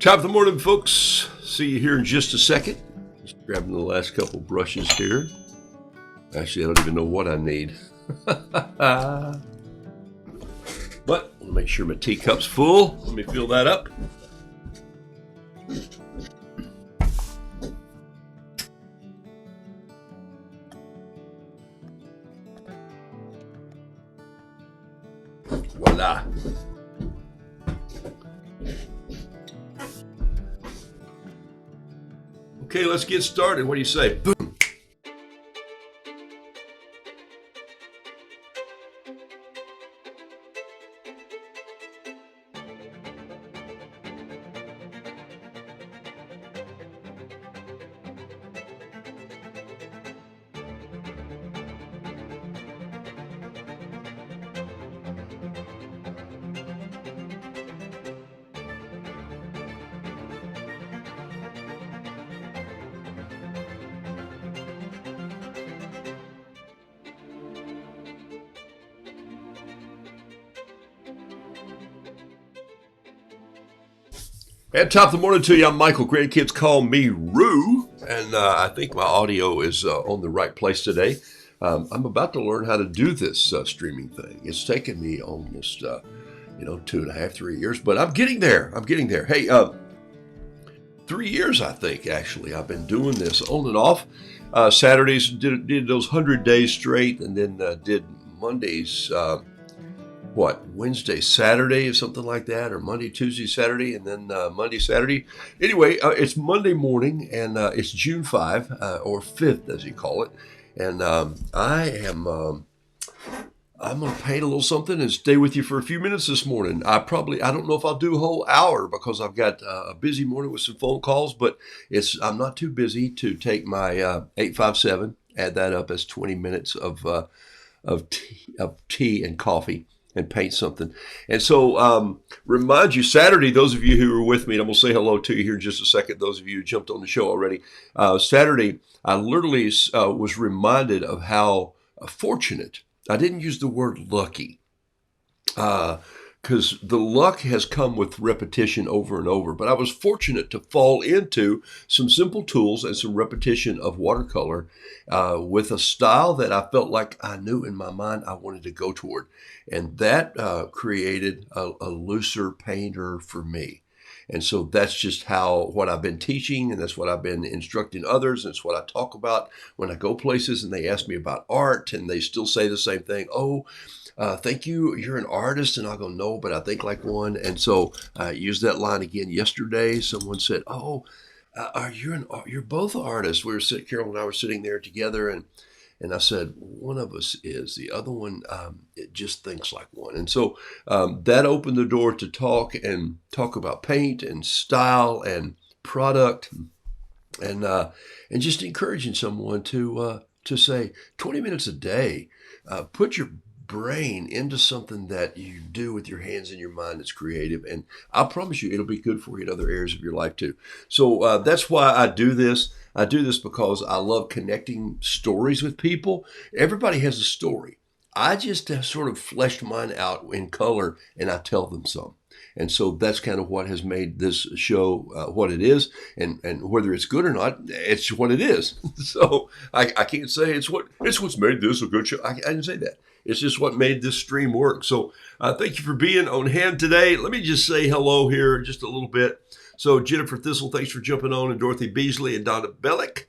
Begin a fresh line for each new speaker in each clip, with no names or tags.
Top of the morning, folks. See you here in just a second. Just grabbing the last couple brushes here. Actually, I don't even know what I need. But I'll make sure my teacup's full. Let me fill that up. Voila. Okay, let's get started. What do you say? Boom. At top of the morning to you, I'm Michael. Grandkids call me Roo, and I think my audio is on the right place today. I'm about to learn how to do this streaming thing. It's taken me almost, 2.5, 3 years, but I'm getting there. Hey, 3 years, I think, actually. I've been doing this on and off. Saturdays, did those 100 days straight, and then did Mondays, Wednesday, Saturday, or something like that, or Monday, Tuesday, Saturday, and then Monday, Saturday. Anyway, it's Monday morning, and it's June 5, or 5th, as you call it. And I'm going to paint a little something and stay with you for a few minutes this morning. I don't know if I'll do a whole hour because I've got a busy morning with some phone calls, but I'm not too busy to take my 857, add that up as 20 minutes of tea and coffee, and paint something. And so remind you, Saturday, those of you who were with me, and I'm going to say hello to you here in just a second, those of you who jumped on the show already. Saturday, I literally was reminded of how fortunate, I didn't use the word lucky, because the luck has come with repetition over and over. But I was fortunate to fall into some simple tools and some repetition of watercolor with a style that I felt like I knew in my mind I wanted to go toward. And that created a looser painter for me. And so that's just what I've been teaching, and that's what I've been instructing others, and it's what I talk about when I go places and they ask me about art, and they still say the same thing. Thank you, you're an artist. And I'll go, no, but I think like one. And so I used that line again yesterday. Someone said, you're both artists. Carol and I were sitting there together, and I said, one of us is. The other one, it just thinks like one. And so that opened the door to talk about paint and style and product, and just encouraging someone to say 20 minutes a day, put your brain into something that you do with your hands and your mind that's creative, and I promise you it'll be good for you in other areas of your life too. So that's why I do this. I do this because I love connecting stories with people. Everybody has a story. I just sort of fleshed mine out in color, and I tell them some. And so that's kind of what has made this show what it is, and whether it's good or not, it's what it is. So I can't say it's what's made this a good show. I didn't say that. It's just what made this stream work. So thank you for being on hand today. Let me just say hello here just a little bit. So Jennifer Thistle, thanks for jumping on, and Dorothy Beasley and Donna Bellick.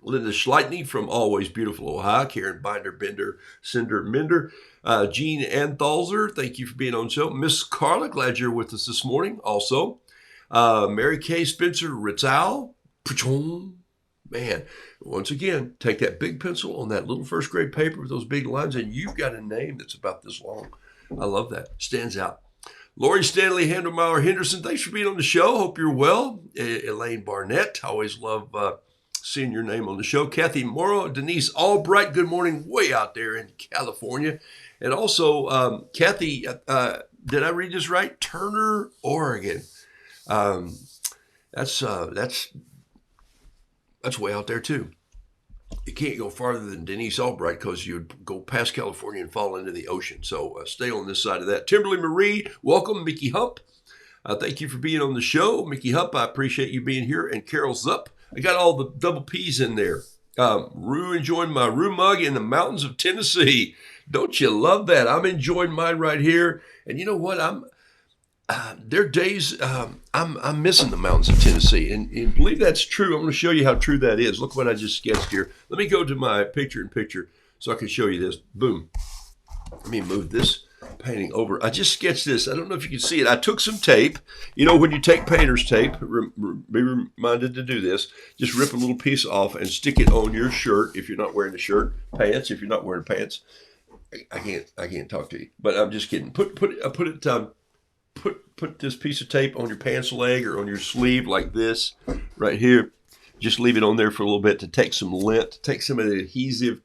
Linda Schleitney from Always Beautiful, Ohio. Karen Binder, Cinder Minder. Jean Anthalzer, thank you for being on the show. Miss Carla, glad you're with us this morning also. Mary Kay Spencer Ritzau. Man, once again, take that big pencil on that little first grade paper with those big lines, and you've got a name that's about this long. I love that. Stands out. Lori Stanley Handelmeyer Henderson, thanks for being on the show. Hope you're well. Elaine Barnett, always love seeing your name on the show. Kathy Morrow, Denise Albright, good morning, way out there in California. And also, Kathy, did I read this right? Turner, Oregon. That's way out there too. You can't go farther than Denise Albright because you'd go past California and fall into the ocean. So stay on this side of that. Timberly Marie, welcome. Mickey Hump. Thank you for being on the show. Mickey Hupp, I appreciate you being here. And Carol Zupp, I got all the double P's in there. Rue enjoying my Rue mug in the mountains of Tennessee. Don't you love that? I'm enjoying mine right here. And you know what? There are days I'm missing the mountains of Tennessee, and believe that's true. I'm going to show you how true that is. Look what I just sketched here. Let me go to my picture-in-picture so I can show you this. Boom. Let me move this painting over. I just sketched this. I don't know if you can see it. I took some tape. You know, when you take painter's tape, be reminded to do this. Just rip a little piece off and stick it on your shirt if you're not wearing a shirt. Pants if you're not wearing pants. I can't talk to you, but I'm just kidding. Put this piece of tape on your pants leg or on your sleeve like this right here. Just leave it on there for a little bit to take some lint, take some of the adhesive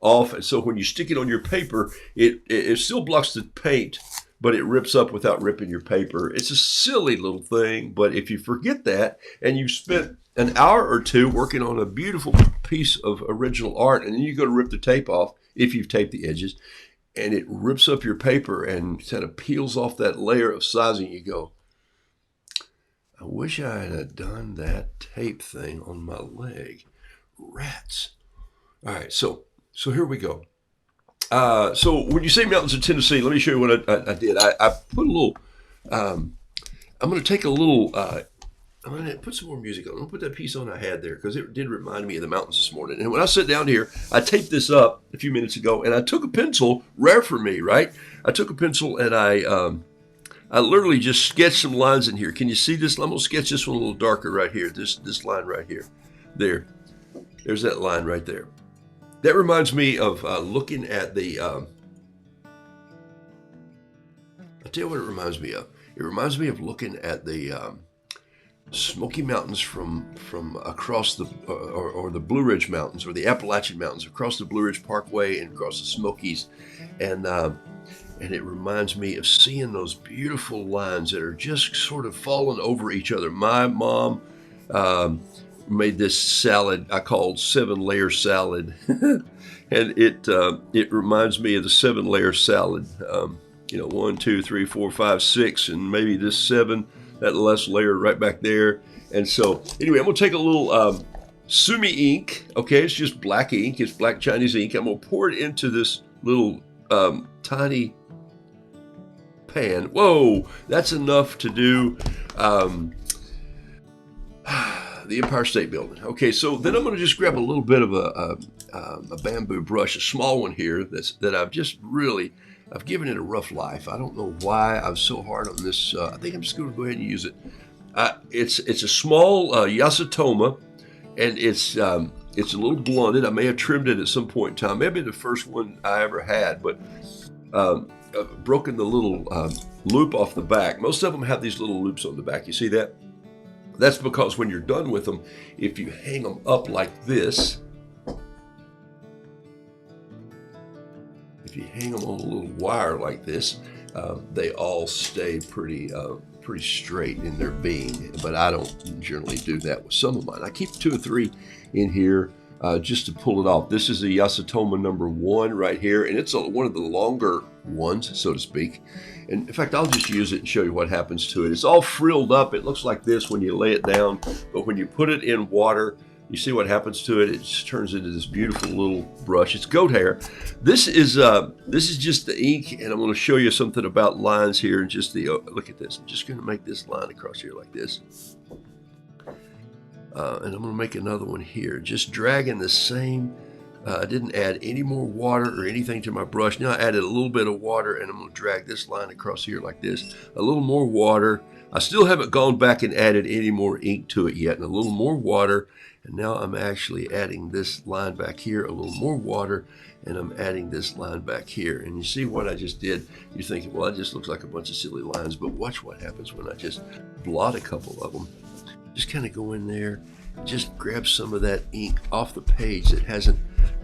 off. And so when you stick it on your paper, it still blocks the paint, but it rips up without ripping your paper. It's a silly little thing, but if you forget that and you spent an hour or two working on a beautiful piece of original art, and then you go to rip the tape off, if you've taped the edges, and it rips up your paper and kind of peels off that layer of sizing, you go, I wish I had done that tape thing on my leg. Rats. All right, so here we go. So when you say mountains of Tennessee, let me show you what I did. I put a little, I'm going to take a little, I'm going to put some more music on. I'm going to put that piece on I had there because it did remind me of the mountains this morning. And when I sat down here, I taped this up a few minutes ago, and I took a pencil, rare for me, right? I took a pencil and I literally just sketched some lines in here. Can you see this? I'm going to sketch this one a little darker right here. This line right here. There's that line right there. That reminds me of looking at the, I'll tell you what it reminds me of. It reminds me of looking at the Smoky Mountains from across the, or the Blue Ridge Mountains, or the Appalachian Mountains, across the Blue Ridge Parkway and across the Smokies. And it reminds me of seeing those beautiful lines that are just sort of falling over each other. My mom made this salad I called 7-layer salad, and it reminds me of the 7-layer salad. 1, 2, 3, 4, 5, 6, and maybe this 7, that last layer right back there. And so anyway, I'm gonna take a little Sumi ink. Okay, it's just black ink. It's black Chinese ink. I'm gonna pour it into this little tiny pan. Whoa, that's enough to do the Empire State Building. Okay, so then I'm going to just grab a little bit of a bamboo brush, a small one here that I've given it a rough life. I don't know why I'm so hard on this. I think I'm just going to go ahead and use it. It's a small Yasutoma, and it's a little blunted. I may have trimmed it at some point in time. Maybe the first one I ever had, but I've broken the little loop off the back. Most of them have these little loops on the back. You see that? That's because when you're done with them, if you hang them up like this, if you hang them on a little wire like this, they all stay pretty straight in their being. But I don't generally do that with some of mine. I keep 2 or 3 in here just to pull it off. This is a Yasutoma number 1 right here, and it's one of the longer ones, so to speak. And in fact, I'll just use it and show you what happens to it. It's all frilled up. It looks like this when you lay it down, but when you put it in water, you see what happens to it. It just turns into this beautiful little brush. It's goat hair. This is just the ink, and I'm going to show you something about lines here. And just look at this. I'm just going to make this line across here like this, and I'm going to make another one here. Just dragging the same. I didn't add any more water or anything to my brush. Now I added a little bit of water, and I'm going to drag this line across here like this. A little more water. I still haven't gone back and added any more ink to it yet, and a little more water. And now I'm actually adding this line back here, a little more water, and I'm adding this line back here. And you see what I just did? You're thinking, well, that just looks like a bunch of silly lines, but watch what happens when I just blot a couple of them. Just kind of go in there, just grab some of that ink off the page that hasn't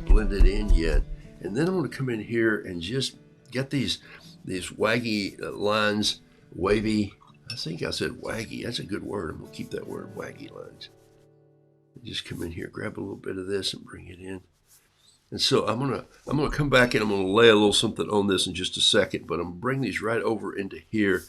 blended in yet. And then I'm going to come in here and just get these waggy lines, wavy. I think I said waggy. That's a good word. I'm going to keep that word, waggy lines. Just come in here, grab a little bit of this and bring it in. And so I'm gonna come back and I'm gonna lay a little something on this in just a second, but I'm gonna bring these right over into here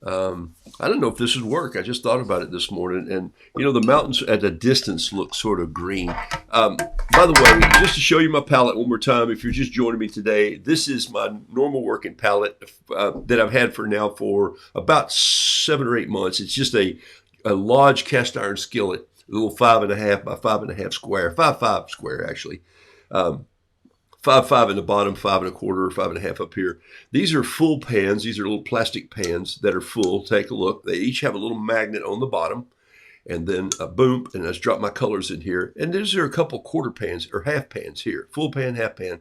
I don't know if this would work. I just thought about it this morning, and the mountains at a distance look sort of green. Um, by the way, just to show you my palette one more time, if you're just joining me today, this is my normal working palette that I've had for about 7 or 8 months. It's just a large cast iron skillet, a little 5.5 by 5.5 square, 5.5 square actually. Um, 5.5 in the bottom, 5.25, 5.5 up here. These are full pans. These are little plastic pans that are full. Take a look. They each have a little magnet on the bottom, and then boom, and I just drop my colors in here. And these are a couple quarter pans or half pans here, full pan, half pan.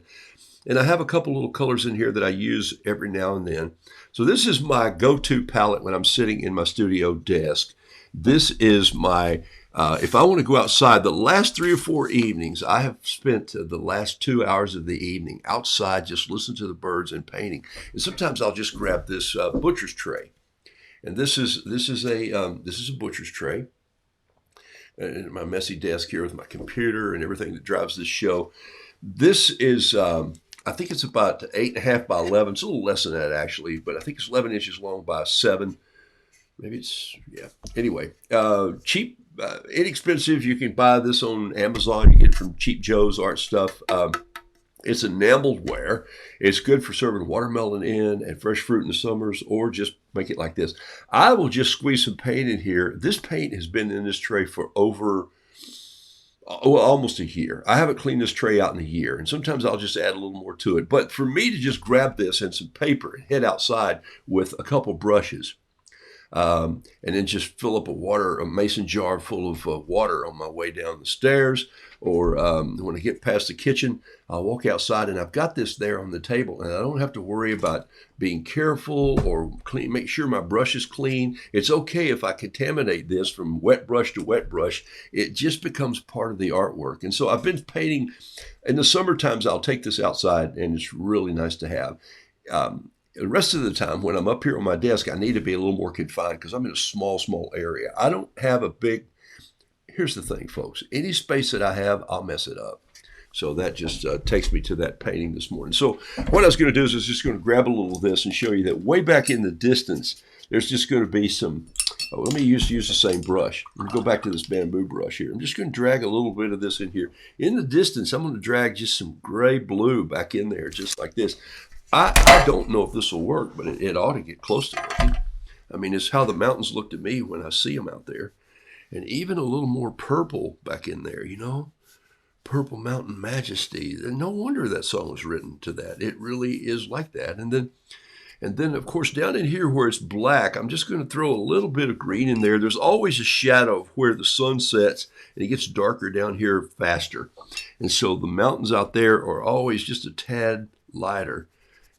And I have a couple little colors in here that I use every now and then. So this is my go-to palette when I'm sitting in my studio desk. This is my, if I want to go outside, the last 3 or 4 evenings, I have spent the last 2 hours of the evening outside just listening to the birds and painting. And sometimes I'll just grab this butcher's tray. And this is a butcher's tray. And my messy desk here with my computer and everything that drives this show. This is, I think it's about 8.5 by 11. It's a little less than that actually, but I think it's 11 inches long by 7. Maybe it's, yeah. Anyway, cheap, inexpensive. You can buy this on Amazon. You get it from Cheap Joe's Art Stuff. It's enameled ware. It's good for serving watermelon in and fresh fruit in the summers, or just make it like this. I will just squeeze some paint in here. This paint has been in this tray for almost a year. I haven't cleaned this tray out in a year, and sometimes I'll just add a little more to it. But for me to just grab this and some paper and head outside with a couple brushes, and then just fill up a mason jar full of water on my way down the stairs, or when I get past the kitchen, I'll walk outside and I've got this there on the table, and I don't have to worry about being careful or clean. Make sure my brush is clean. It's okay if I contaminate this from wet brush to wet brush. It just becomes part of the artwork. And so I've been painting. In the summer times, I'll take this outside, and it's really nice to have. The rest of the time, when I'm up here on my desk, I need to be a little more confined because I'm in a small area. I don't have a big, here's the thing, folks. Any space that I have, I'll mess it up. So that just takes me to that painting this morning. So what I was going to do is I was just going to grab a little of this and show you that way back in the distance, there's just going to be some, let me use the same brush. I'm going to go back to this bamboo brush here. I'm just going to drag a little bit of this in here. In the distance, I'm going to drag just some gray blue back in there, just like this. I don't know if this will work, but it ought to get close to working. I mean, it's how the mountains look to me when I see them out there. And even a little more purple back in there, Purple Mountain Majesty. And no wonder that song was written to that. It really is like that. And then, of course, down in here where it's black, I'm just going to throw a little bit of green in there. There's always a shadow of where the sun sets, and it gets darker down here faster. And so the mountains out there are always just a tad lighter.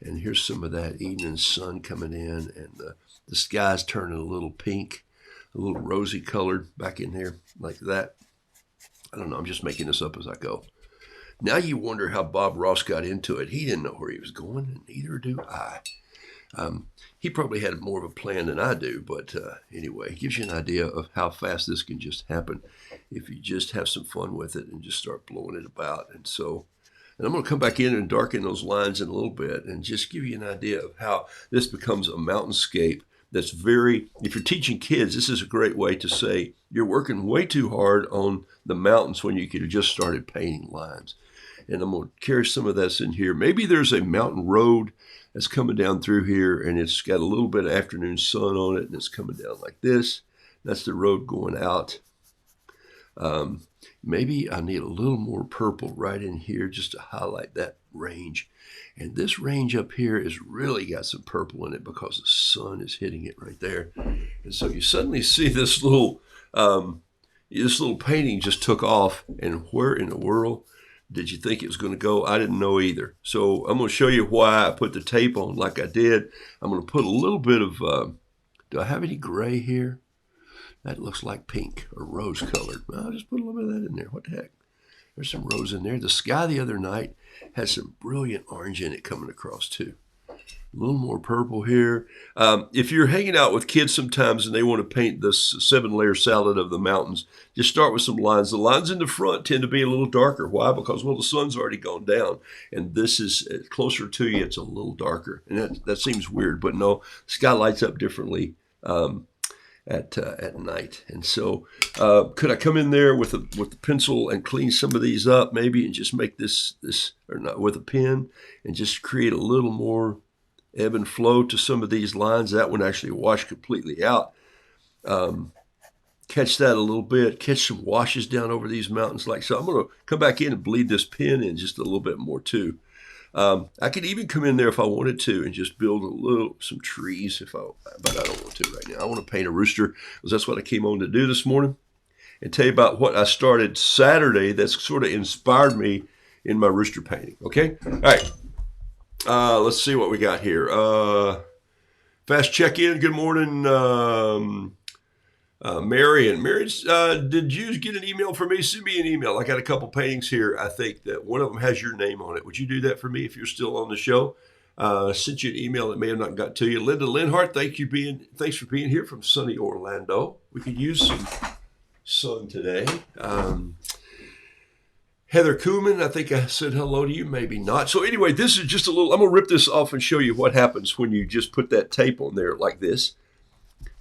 And here's some of that evening sun coming in, and the sky's turning a little pink, a little rosy colored back in here like that. I don't know. I'm just making this up as I go. Now you wonder how Bob Ross got into it. He didn't know where he was going, and neither do I. He probably had more of a plan than I do, but anyway, it gives you an idea of how fast this can just happen if you just have some fun with it and just start blowing it about. And I'm going to come back in and darken those lines in a little bit and just give you an idea of how this becomes a mountainscape that's if you're teaching kids, this is a great way to say you're working way too hard on the mountains when you could have just started painting lines. And I'm going to carry some of this in here. Maybe there's a mountain road that's coming down through here, and it's got a little bit of afternoon sun on it, and it's coming down like this. That's the road going out. Maybe I need a little more purple right in here just to highlight that range. And this range up here has really got some purple in it because the sun is hitting it right there. And so you suddenly see this little painting just took off. And where in the world did you think it was going to go? I didn't know either. So I'm going to show you why I put the tape on like I did. I'm going to put a little bit of, do I have any gray here? That looks like pink or rose colored. I'll just put a little bit of that in there. What the heck? There's some rose in there. The sky the other night had some brilliant orange in it coming across too. A little more purple here. If you're hanging out with kids sometimes and they want to paint this 7-layer salad of the mountains, just start with some lines. The lines in the front tend to be a little darker. Why? Because, the sun's already gone down. And this is closer to you. It's a little darker. And that seems weird, but no, the sky lights up differently at night. And so, could I come in there with the pencil and clean some of these up, maybe, and just make this or not with a pen, and just create a little more ebb and flow to some of these lines? That one actually washed completely out. Catch that a little bit, catch some washes down over these mountains like so. I'm going to come back in and bleed this pen in just a little bit more too. I could even come in there if I wanted to and just build some trees but I don't want to right now. I want to paint a rooster because that's what I came on to do this morning, and tell you about what I started Saturday that's sort of inspired me in my rooster painting. Okay? All right. Let's see what we got here. Fast check-in. Good morning, Marion. Did you get an email from me? Send me an email. I got a couple paintings here. I think that one of them has your name on it. Would you do that for me if you're still on the show? Sent you an email that may have not got to you. Linda Linhart, thanks for being here from sunny Orlando. We could use some sun today. Heather Kuhlman, I think I said hello to you, maybe not. So anyway, this is just I'm going to rip this off and show you what happens when you just put that tape on there like this.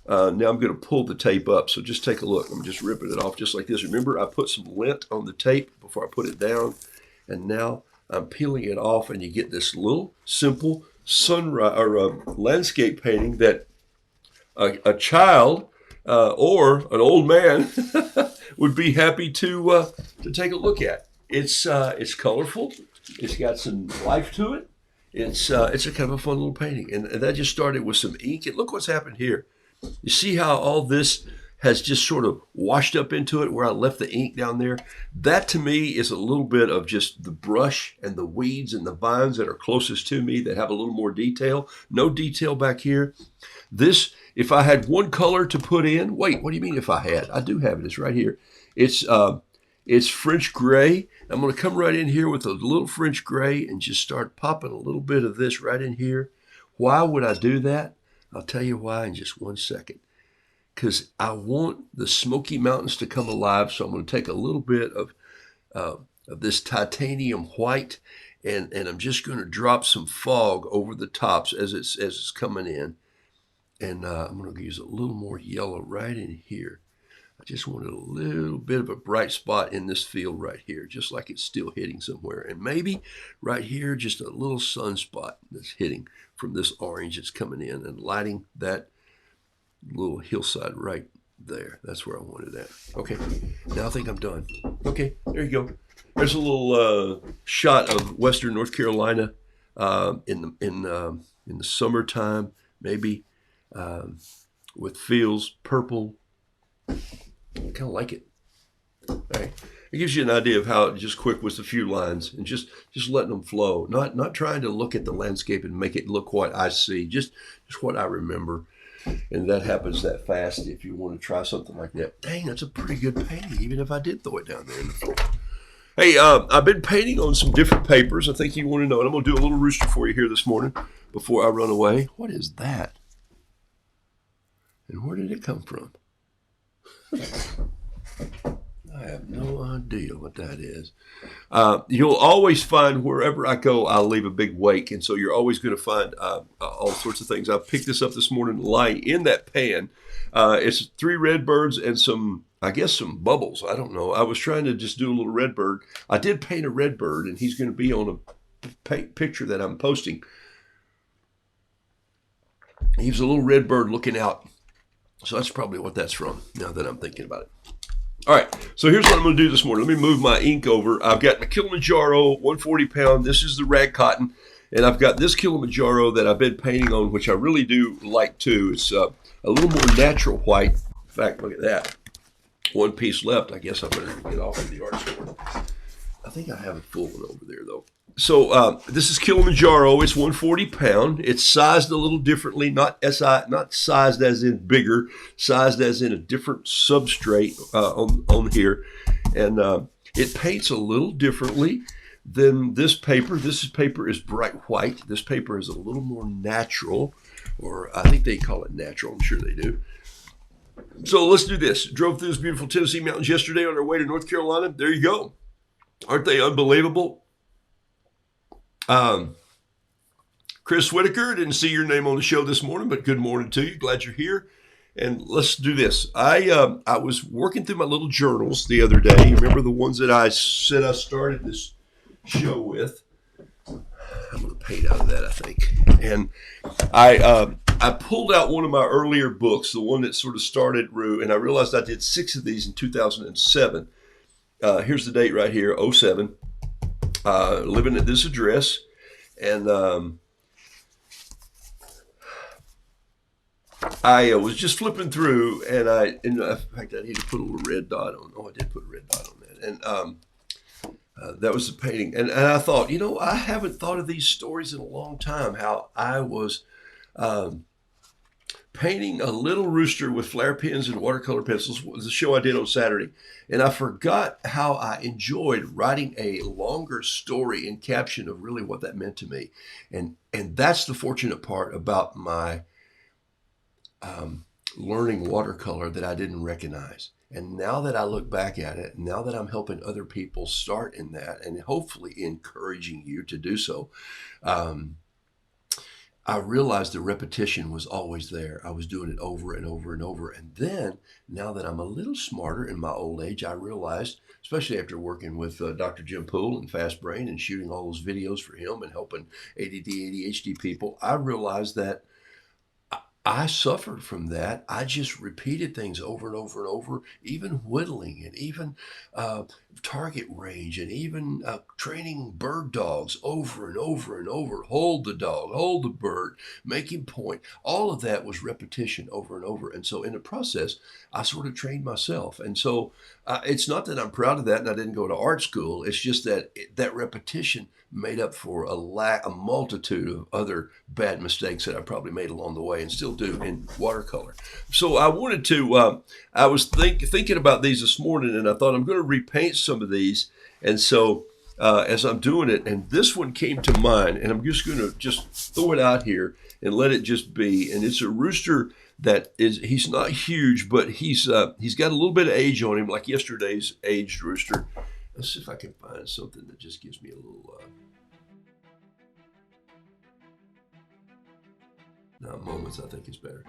Now I'm going to pull the tape up, so just take a look. I'm just ripping it off just like this. Remember, I put some lint on the tape before I put it down, and now I'm peeling it off, and you get this little simple sunrise or landscape painting that a child or an old man would be happy to take a look at. It's colorful. It's got some life to it. It's a kind of a fun little painting, and that just started with some ink. And look what's happened here. You see how all this has just sort of washed up into it where I left the ink down there? That to me is a little bit of just the brush and the weeds and the vines that are closest to me that have a little more detail. No detail back here. This, if I had one color to put in, wait, what do you mean if I had? I do have it. It's right here. It's French gray. I'm going to come right in here with a little French gray and just start popping a little bit of this right in here. Why would I do that? I'll tell you why in just one second. Because I want the Smoky Mountains to come alive, so I'm going to take a little bit of this titanium white, and I'm just going to drop some fog over the tops as it's coming in. And I'm going to use a little more yellow right in here. I just wanted a little bit of a bright spot in this field right here, just like it's still hitting somewhere. And maybe right here, just a little sunspot that's hitting from this orange that's coming in and lighting that little hillside right there. That's where I wanted that. Okay, now I think I'm done. Okay, there you go. There's a little shot of western North Carolina in the summertime, maybe with fields purple. I kind of like it. All right. It gives you an idea of how just quick was a few lines and just letting them flow. Not trying to look at the landscape and make it look what I see, just what I remember. And that happens that fast if you want to try something like that. Dang, that's a pretty good painting, even if I did throw it down there in the floor. Hey, I've been painting on some different papers. I think you want to know. And I'm going to do a little rooster for you here this morning before I run away. What is that? And where did it come from? I have no idea what that is. You'll always find wherever I go, I'll leave a big wake. And so you're always going to find all sorts of things. I picked this up this morning lying in that pan. It's 3 red birds and some bubbles. I don't know. I was trying to just do a little red bird. I did paint a red bird, and he's going to be on a picture that I'm posting. He was a little red bird looking out. So that's probably what that's from, now that I'm thinking about it. All right, so here's what I'm going to do this morning. Let me move my ink over. I've got my Kilimanjaro, 140 pound. This is the rag cotton. And I've got this Kilimanjaro that I've been painting on, which I really do like too. It's a little more natural white. In fact, look at that. One piece left. I guess I better get off at the art store. I think I have a full one over there, though. So this is Kilimanjaro. It's 140 pound. It's sized a little differently, not sized as in bigger, sized as in a different substrate on here. And it paints a little differently than this paper. This paper is bright white. This paper is a little more natural, or I think they call it natural. I'm sure they do. So let's do this. Drove through this beautiful Tennessee mountains yesterday on our way to North Carolina. There you go. Aren't they unbelievable? Chris Whitaker, didn't see your name on the show this morning, but good morning to you. Glad you're here. And let's do this. I was working through my little journals the other day. You remember the ones that I said I started this show with? I'm going to paint out of that, I think. And I pulled out one of my earlier books, the one that sort of started Rue, and I realized I did 6 of these in 2007. Here's the date right here, '07. Living at this address, and I was just flipping through, and in fact, I need to put a little red dot on. Oh, I did put a red dot on that, and that was the painting. And I thought, I haven't thought of these stories in a long time. How I was um, painting a little rooster with flare pens and watercolor pencils was the show I did on Saturday. And I forgot how I enjoyed writing a longer story and caption of really what that meant to me. And that's the fortunate part about my learning watercolor that I didn't recognize. And now that I look back at it, now that I'm helping other people start in that and hopefully encouraging you to do so, I realized the repetition was always there. I was doing it over and over and over. And then, now that I'm a little smarter in my old age, I realized, especially after working with Dr. Jim Poole and Fast Brain and shooting all those videos for him and helping ADD, ADHD people, I realized that I suffered from that. I just repeated things over and over and over, even whittling and even target range and even training bird dogs over and over and over. Hold the dog, hold the bird, make him point. All of that was repetition over and over. And so in the process, I sort of trained myself. And so it's not that I'm proud of that and I didn't go to art school. It's just that that repetition made up for a multitude of other bad mistakes that I probably made along the way and still do in watercolor. So I wanted to, I was thinking about these this morning and I thought I'm going to repaint some of these. And so as I'm doing it, and this one came to mind, and I'm just going to just throw it out here and let it just be. And it's a rooster that he's not huge, but he's got a little bit of age on him, like yesterday's aged rooster. Let's see if I can find something that just gives me a little. No, moments, I think is better.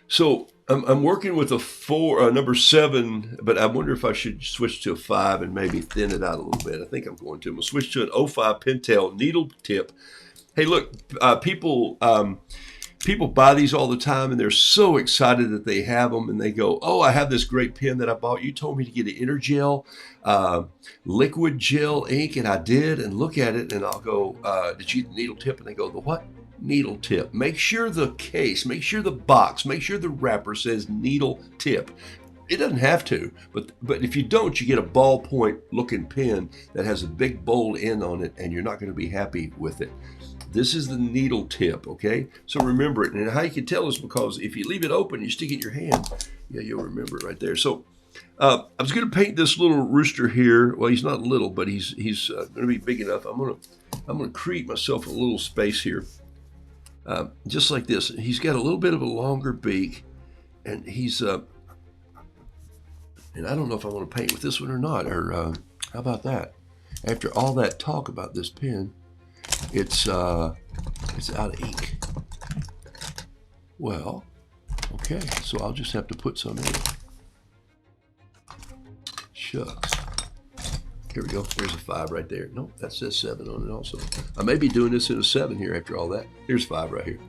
So I'm working with a number 7, but I wonder if I should switch to a 5 and maybe thin it out a little bit. I think I'm going to. I'm going to switch to an '05 Pentel needle tip. Hey, look, people buy these all the time and they're so excited that they have them and they go, oh, I have this great pen that I bought. You told me to get an Intergel liquid gel ink, and I did, and look at it and I'll go, did you get the needle tip? And they go, the what? Needle tip. Make sure the case, make sure the box, make sure the wrapper says needle tip. It doesn't have to, but if you don't, you get a ballpoint looking pen that has a big bold end on it and you're not going to be happy with it. This is the needle tip, okay? So remember it. And how you can tell is because if you leave it open, you stick it in your hand. Yeah, you'll remember it right there. So I was going to paint this little rooster here. Well, he's not little, but he's going to be big enough. I'm going to create myself a little space here, just like this. He's got a little bit of a longer beak, and he's and I don't know if I want to paint with this one or not. Or how about that? After all that talk about this pen, it's out of ink. Well, okay, so I'll just have to put some in. Shucks. Here we go. There's a 5 right there. Nope, that says 7 on it also. I may be doing this in a 7 here after all that. Here's 5 right here.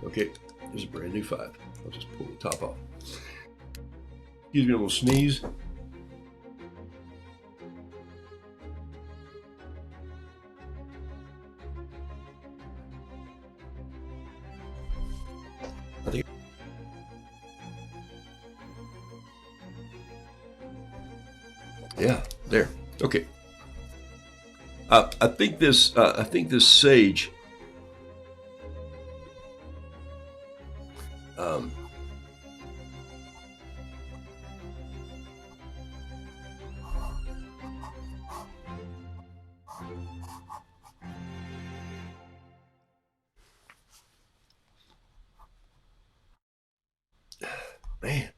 Okay, there's a brand new 5. I'll just pull the top off. Excuse me, a little sneeze. I think. Yeah, there. Okay. I think this sage. Um, man.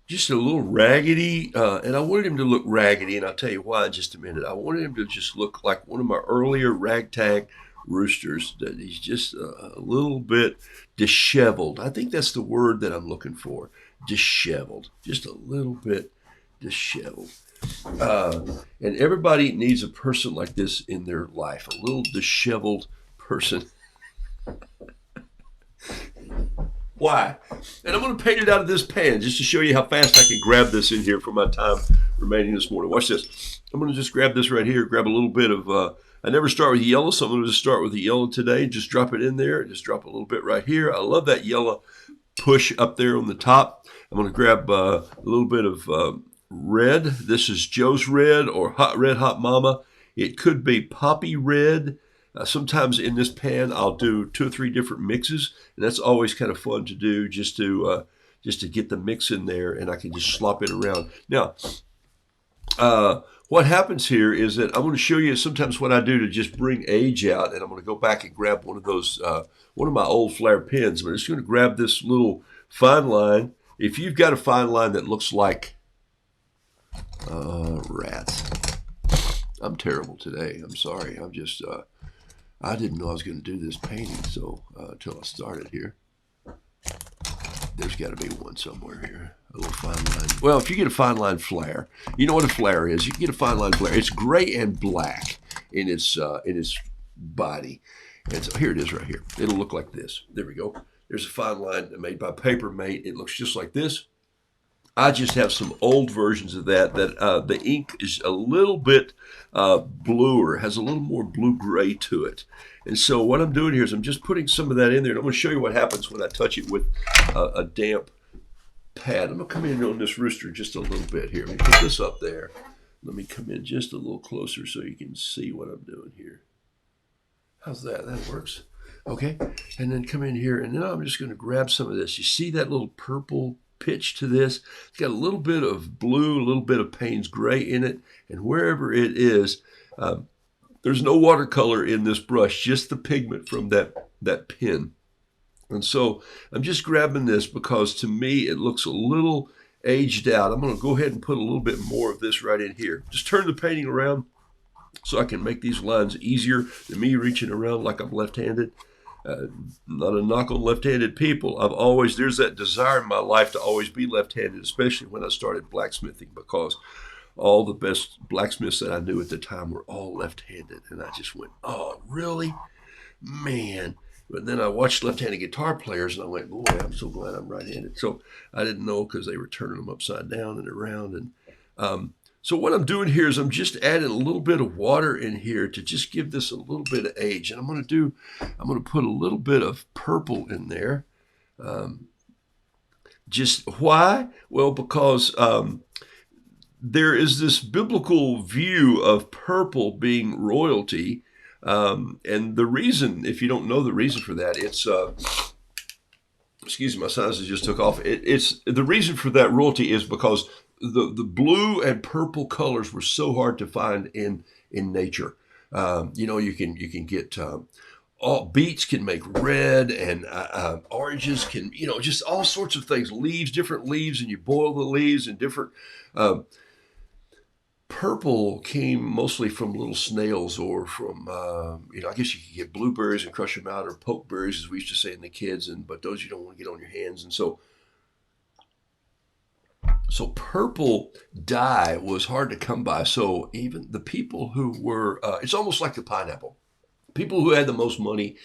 just a little raggedy, and I wanted him to look raggedy, and I'll tell you why in just a minute. I wanted him to just look like one of my earlier ragtag roosters, that he's just a little bit disheveled. I think that's the word that I'm looking for, disheveled, just a little bit disheveled. Uh, and everybody needs a person like this in their life, a little disheveled person. Why? And I'm going to paint it out of this pan just to show you how fast I can grab this in here for my time remaining this morning. Watch this. I'm going to just grab this right here, grab a little bit of, I never start with yellow, so I'm going to just start with the yellow today. Just drop it in there. Just drop a little bit right here. I love that yellow push up there on the top. I'm going to grab a little bit of red. This is Joe's Red or Hot Red Hot Mama. It could be Poppy Red. Sometimes in this pan, I'll do 2 or 3 different mixes, and that's always kind of fun to do, just to get the mix in there, and I can just slop it around. Now, what happens here is that I'm going to show you sometimes what I do to just bring age out, and I'm going to go back and grab one of those, one of my old flare pens. But I'm just going to grab this little fine line. If you've got a fine line that looks like rats, I'm terrible today. I'm sorry. I'm just. I didn't know I was going to do this painting, so until I started here. There's got to be one somewhere here, a little fine line. Well, if you get a fine line flare, you know what a flare is. You can get a fine line flare. It's gray and black in its body. And so here it is right here. It'll look like this. There we go. There's a fine line made by Paper Mate. It looks just like this. I just have some old versions of that the ink is a little bit bluer, has a little more blue-gray to it. And so what I'm doing here is I'm just putting some of that in there, and I'm going to show you what happens when I touch it with a damp pad. I'm going to come in on this rooster just a little bit here. Let me put this up there. Let me come in just a little closer so you can see what I'm doing here. How's that? That works. Okay, and then come in here, and now I'm just going to grab some of this. You see that little purple pitch to this? It's got a little bit of blue, a little bit of Payne's gray in it, and wherever it is, there's no watercolor in this brush, just the pigment from that pen. And so I'm just grabbing this because to me it looks a little aged out. I'm going to go ahead and put a little bit more of this right in here. Just turn the painting around so I can make these lines easier than me reaching around like I'm left-handed. Not a knock on left-handed people. There's that desire in my life to always be left-handed, especially when I started blacksmithing, because all the best blacksmiths that I knew at the time were all left-handed. And I just went, oh, really? Man. But then I watched left-handed guitar players, and I went, boy, I'm so glad I'm right-handed. So I didn't know because they were turning them upside down and around. And so what I'm doing here is I'm just adding a little bit of water in here to just give this a little bit of age. And I'm going to put a little bit of purple in there. Just why? Well, because there is this biblical view of purple being royalty. And the reason, if you don't know the reason for that, it's, excuse me, my sinuses just took off. It's the reason for that royalty is because the blue and purple colors were so hard to find in nature. You can get all beets can make red, and oranges can, just all sorts of things. Leaves, different leaves, and you boil the leaves, and different. Purple came mostly from little snails, or from I guess you could get blueberries and crush them out, or pokeberries, as we used to say in the kids, but those you don't want to get on your hands, and so. So purple dye was hard to come by. So even the people who were, it's almost like the pineapple. People who had the most money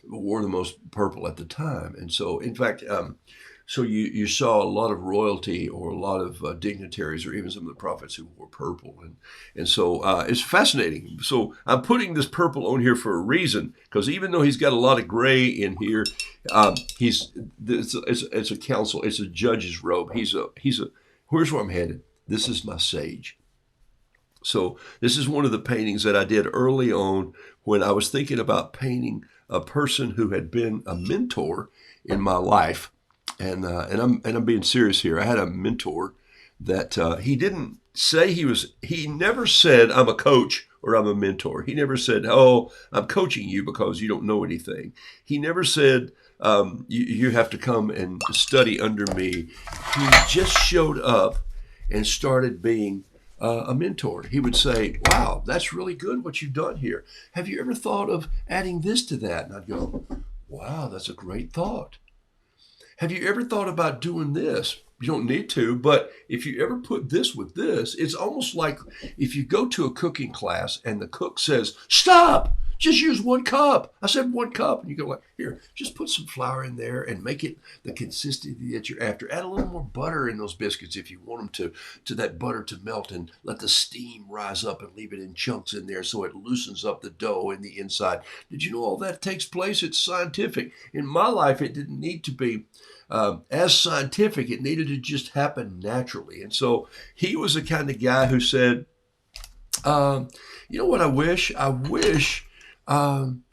wore the most purple at the time. And so, in fact, so you saw a lot of royalty or a lot of dignitaries or even some of the prophets who wore purple. And so it's fascinating. So I'm putting this purple on here for a reason, because even though he's got a lot of gray in here, it's a council, it's a judge's robe. Here's where I'm headed. This is my sage. So this is one of the paintings that I did early on when I was thinking about painting a person who had been a mentor in my life. And I'm being serious here. I had a mentor that he didn't say he never said, I'm a coach or I'm a mentor. He never said, oh, I'm coaching you because you don't know anything. He never said, You have to come and study under me. He just showed up and started being a mentor. He would say, "Wow, that's really good what you've done here. Have you ever thought of adding this to that?" And I'd go, "Wow, that's a great thought. Have you ever thought about doing this? You don't need to, but if you ever put this with this, it's almost like if you go to a cooking class and the cook says, stop, just use 1 cup. I said 1 cup. And you go like, here, just put some flour in there and make it the consistency that you're after. Add a little more butter in those biscuits if you want them to that butter to melt, and let the steam rise up and leave it in chunks in there so it loosens up the dough in the inside. Did you know all that takes place? It's scientific. In my life, it didn't need to be as scientific. It needed to just happen naturally. And so he was the kind of guy who said, you know what I wish? Um,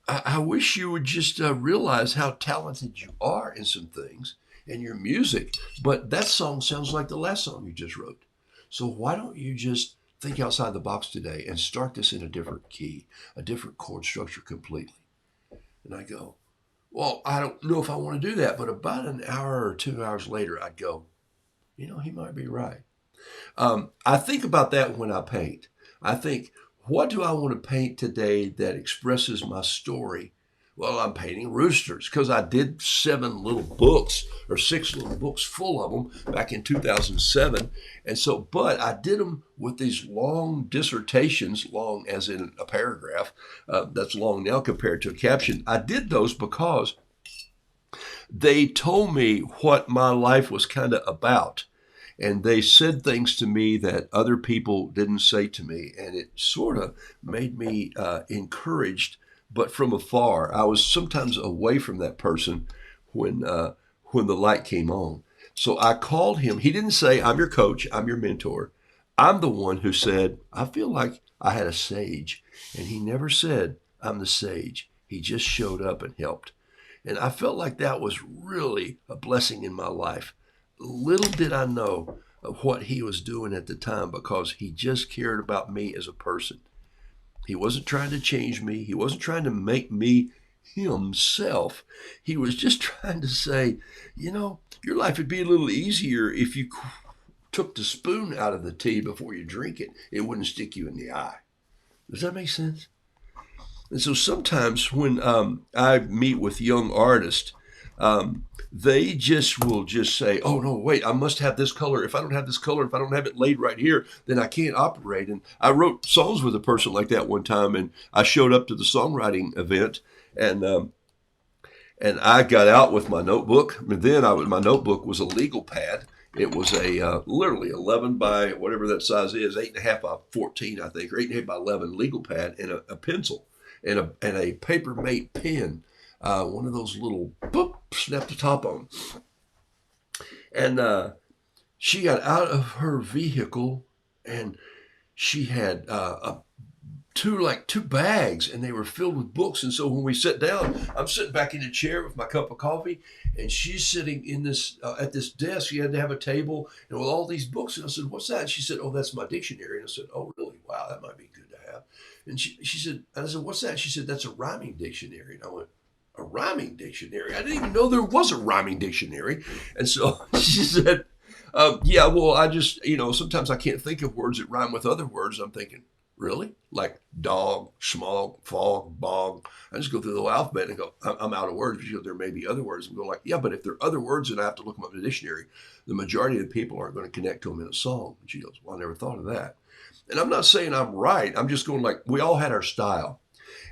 I wish you would just realize how talented you are in some things in your music. But that song sounds like the last song you just wrote. So why don't you just think outside the box today and start this in a different key, a different chord structure completely? And I go, well, I don't know if I want to do that. But about an hour or 2 hours later, I'd go, you know, he might be right. I think about that when I paint. I think, what do I want to paint today that expresses my story? Well, I'm painting roosters because I did 7 little books or 6 little books full of them back in 2007. And so, but I did them with these long dissertations, long as in a paragraph. That's long now compared to a caption. I did those because they told me what my life was kind of about. And they said things to me that other people didn't say to me. And it sort of made me encouraged, but from afar. I was sometimes away from that person when the light came on. So I called him. He didn't say, I'm your coach, I'm your mentor. I'm the one who said, I feel like I had a sage. And he never said, I'm the sage. He just showed up and helped. And I felt like that was really a blessing in my life. Little did I know of what he was doing at the time, because he just cared about me as a person. He wasn't trying to change me. He wasn't trying to make me himself. He was just trying to say, you know, your life would be a little easier if you took the spoon out of the tea before you drink it. It wouldn't stick you in the eye. Does that make sense? And so sometimes when I meet with young artists, they just will just say, oh, no, wait, I must have this color. If I don't have this color, if I don't have it laid right here, then I can't operate. And I wrote songs with a person like that one time, and I showed up to the songwriting event, and I got out with my notebook. And then my notebook was a legal pad. It was a literally 11 by whatever that size is, 8.5 by 14, I think, or 8.5 by 11 legal pad, and a pencil and a paper mate pen. One of those little boop, snap the top on. And she got out of her vehicle, and she had two bags, and they were filled with books. And so when we sat down, I'm sitting back in the chair with my cup of coffee, and she's sitting in this at this desk. She had to have a table and with all these books. And I said, "What's that?" And she said, "Oh, that's my dictionary." And I said, "Oh, really? Wow, that might be good to have." And she said, and I said, "What's that?" She said, "That's a rhyming dictionary." And I went, a rhyming dictionary? I didn't even know there was a rhyming dictionary. And so she said, yeah, well, I just, sometimes I can't think of words that rhyme with other words. I'm thinking, really? Like dog, smog, fog, bog. I just go through the whole alphabet and go, I'm out of words. There may be other words. And go like, yeah, but if there are other words and I have to look them up in the dictionary, the majority of the people aren't going to connect to them in a song. And she goes, well, I never thought of that. And I'm not saying I'm right. I'm just going like, we all had our style.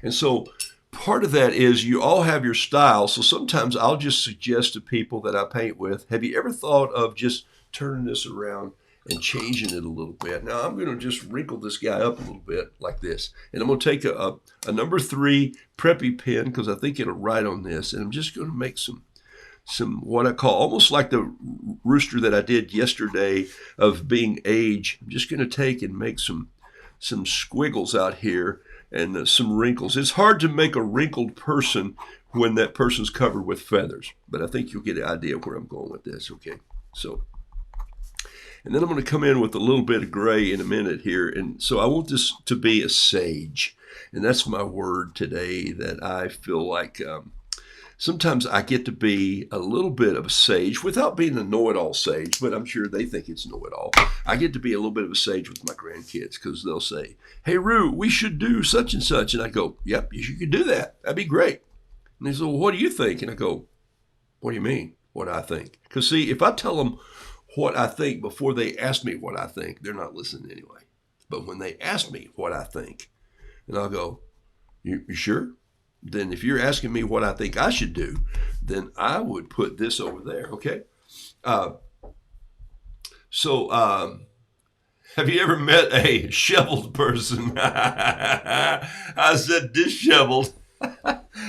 And so part of that is you all have your style. So sometimes I'll just suggest to people that I paint with, have you ever thought of just turning this around and changing it a little bit? Now I'm going to just wrinkle this guy up a little bit like this. And I'm going to take a number 3 preppy pen, because I think it'll write on this. And I'm just going to make some what I call almost like the rooster that I did yesterday of being age. I'm just going to take and make some squiggles out here and some wrinkles. It's hard to make a wrinkled person when that person's covered with feathers, but I think you'll get an idea of where I'm going with this. Okay, so, and then I'm going to come in with a little bit of gray in a minute here. And so I want this to be a sage, and that's my word today that I feel like sometimes I get to be a little bit of a sage without being a know-it-all sage, but I'm sure they think it's know-it-all. I get to be a little bit of a sage with my grandkids because they'll say, "Hey, Rue, we should do such and such." And I go, "Yep, you could do that. That'd be great." And they say, "Well, what do you think?" And I go, "What do you mean, what I think?" Because, see, if I tell them what I think before they ask me what I think, they're not listening anyway. But when they ask me what I think, and I'll go, you sure? Then if you're asking me what I think I should do, then I would put this over there, okay? Uh, so, have you ever met a shoveled person? I said disheveled.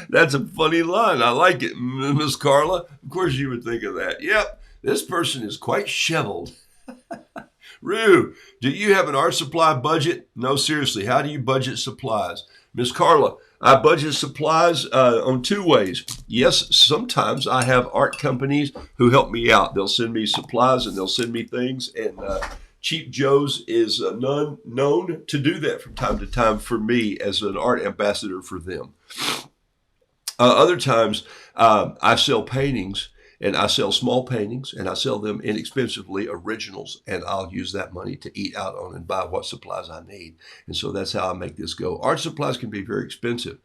That's a funny line. I like it, Miss Carla. Of course you would think of that. Yep, this person is quite shoveled. Rue, do you have an art supply budget? No, seriously, how do you budget supplies? Miss Carla, I budget supplies on two ways. Yes, sometimes I have art companies who help me out. They'll send me supplies and they'll send me things, and Cheap Joe's is known to do that from time to time for me as an art ambassador for them. Other times, I sell paintings, and I sell small paintings, and I sell them inexpensively, originals, and I'll use that money to eat out on and buy what supplies I need. And so that's how I make this go. Art supplies can be very expensive.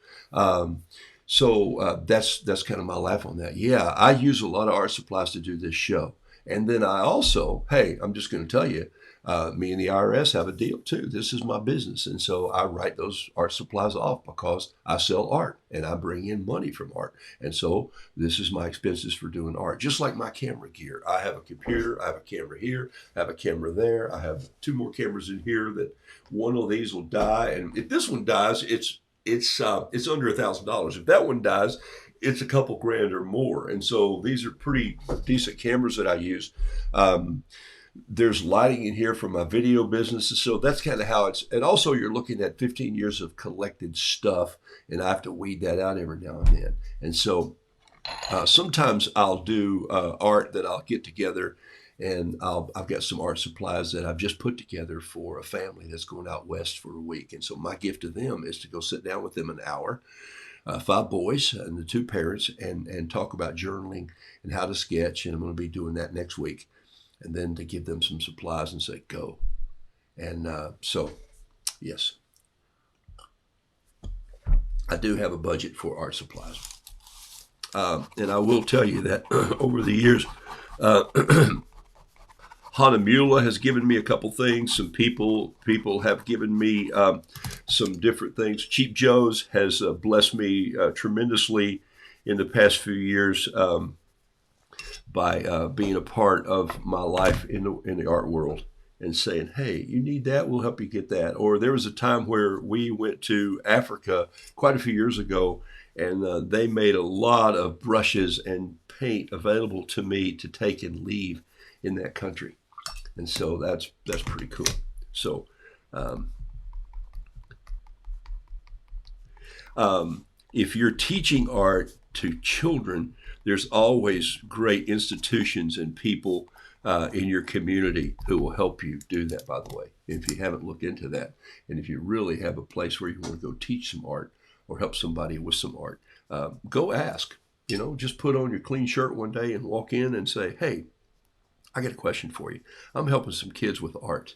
So that's kind of my laugh on that. Yeah, I use a lot of art supplies to do this show. And then I also, hey, I'm just going to tell you, me and the IRS have a deal too. This is my business. And so I write those art supplies off because I sell art and I bring in money from art. And so this is my expenses for doing art. Just like my camera gear. I have a computer, I have a camera here, I have a camera there. I have two more cameras in here that one of these will die. And if this one dies, it's under $1,000. If that one dies, it's a couple grand or more. And so these are pretty decent cameras that I use. There's lighting in here for my video business. So that's kind of how it's, and also you're looking at 15 years of collected stuff, and I have to weed that out every now and then. And so sometimes I'll do art that I'll get together, and I've got some art supplies that I've just put together for a family that's going out west for a week. And so my gift to them is to go sit down with them an hour, 5 boys and the 2 parents, and talk about journaling and how to sketch. And I'm going to be doing that next week. And then to give them some supplies and say, go. And so, yes, I do have a budget for art supplies. And I will tell you that over the years, Hanamula has given me a couple things. Some people have given me some different things. Cheap Joe's has blessed me tremendously in the past few years by being a part of my life in the art world and saying, hey, you need that, we'll help you get that. Or there was a time where we went to Africa quite a few years ago, and they made a lot of brushes and paint available to me to take and leave in that country. And so that's pretty cool. So if you're teaching art to children, there's always great institutions and people in your community who will help you do that, by the way, if you haven't looked into that. And if you really have a place where you want to go teach some art or help somebody with some art, go ask. You know, just put on your clean shirt one day and walk in and say, hey, I got a question for you. I'm helping some kids with art.